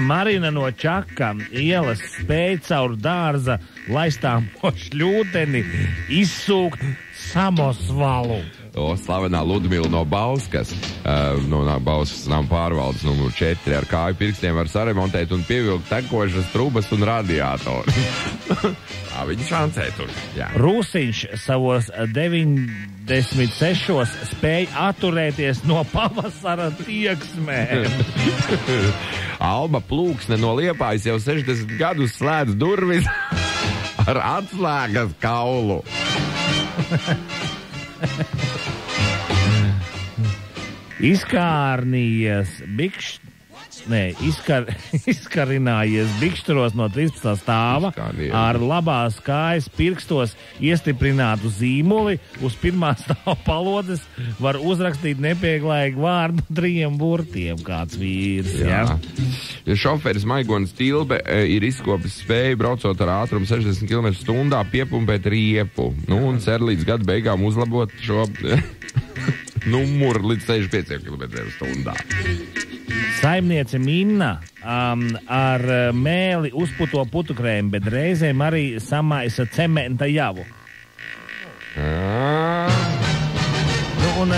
Marina no Čaka ielas spēja caur dārza laistāmo šļūteni izsūkt samosvalu. Slavenā Ludmila no Bauskas, no Bauskas nama pārvaldes numur 4 ar kāju pirkstiem var saremontēt un pievilkt tekošas trubas un radiātori. Tā viņi šancē tur. Jā. Rūsiņš savos 96 spēja atturēties no pavasara tieksmēm. Alba Plūksne no Liepājas jau 60 gadus slēdz durvis ar atslēgas kaulu. Izkarinājies bikšturos no 13. stāva ar labās kājas pirkstos iestiprinātu zīmuli. Uz pirmā stāva palodes var uzrakstīt nepieklājīgu vārdu 3 burtiem kāds vīrs. Jā. Šoferis Maigonis Tilbe ir izkopis spēju braucot ar ātrumu 60 km/h piepumpēt riepu. Un cer līdz gada beigām uzlabot šo numuru līdz 65 km/h. Saimniece Minna ar mēli uzputo putukrēmu, bet reizēm arī samaisa cementa javu. Un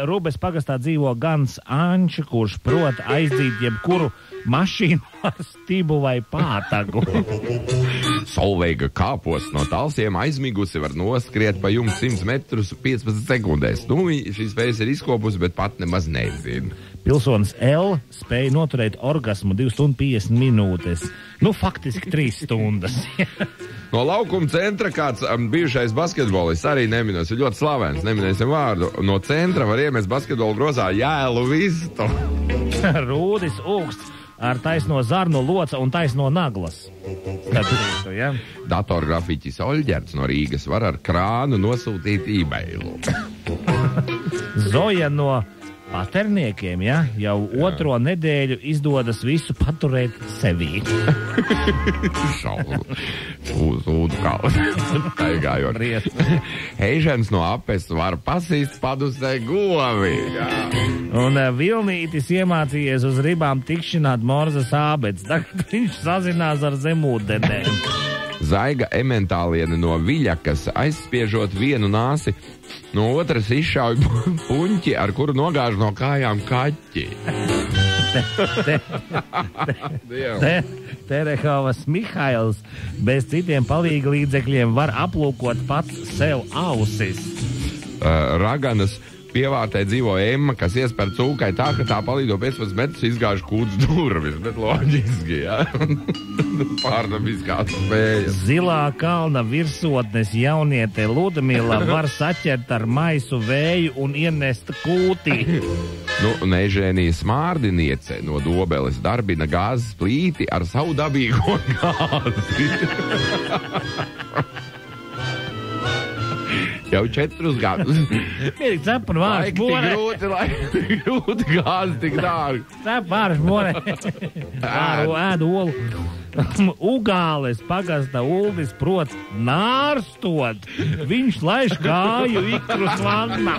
Rūbes pagastā dzīvo Gans Anča, kurš prot aizdzīt jebkuru mašīnu ar stibu vai pātagu. Solveiga kāpos no Talsiem aizmigusi var noskriet pa jums 100 metrus 15 sekundēs. Šīs spējas ir izkopusi, bet pat nemaz nezina. Pilsonis L spēja noturēt orgasmu 2 stundu 50 minūtes. Faktiski 3 stundas. No laukuma centra kāds bijušais basketbolists arī neminēs, ir ļoti slavens, neminēsim vārdu. No centra var iemest basketbolu grozā Jēlu Vistu. Rūdis Ūksts ar taisno zarnu loca un taisno naglas. Ja? Datorgrafiķis Oļģerts no Rīgas var ar krānu nosūtīt e-mailu. Zoja no Paterniekiem, ja? Jau otro nedēļu izdodas visu paturēt sevī. Sūdu kaut. Taigājot. Heižens no Apes var pasīst padusē govi. Jā. Un Vilnītis iemācījies uz ribām tikšināt Morzes ābets. Tagad viņš sazinās ar zemūdenēm. Zaiga Ementāliene no Viļakas aizspiežot vienu nāsi, no otras izšauj puņķi, ar kuru nogāž no kājām kaķi. Terehovas Mihails bez citiem palīga līdzekļiem var aplūkot pats sev ausis. Raganas pievārtē dzīvo Emma, kas iespēr cūkai tā, ka tā palīdo 15 metrus izgāž kūdz durvis, bet loģiski, jā. Pārdabiskās spējas. Zilā kalna virsotnes jauniete Ludmila var saķert ar maisu vēju un ienest kūtī. Nežēnija Smārdiniece no Dobeles darbina gāzes plīti ar savu dabīgo gāzi. Jau 4 gadus. Mierīgi cep un vārš more. Grūti gāzi tik dārgi. Cep vārš more. Ēdu olu. Ugāles pagasta Uldis prot nārstot. Viņš laiž kāju ikrus vannā.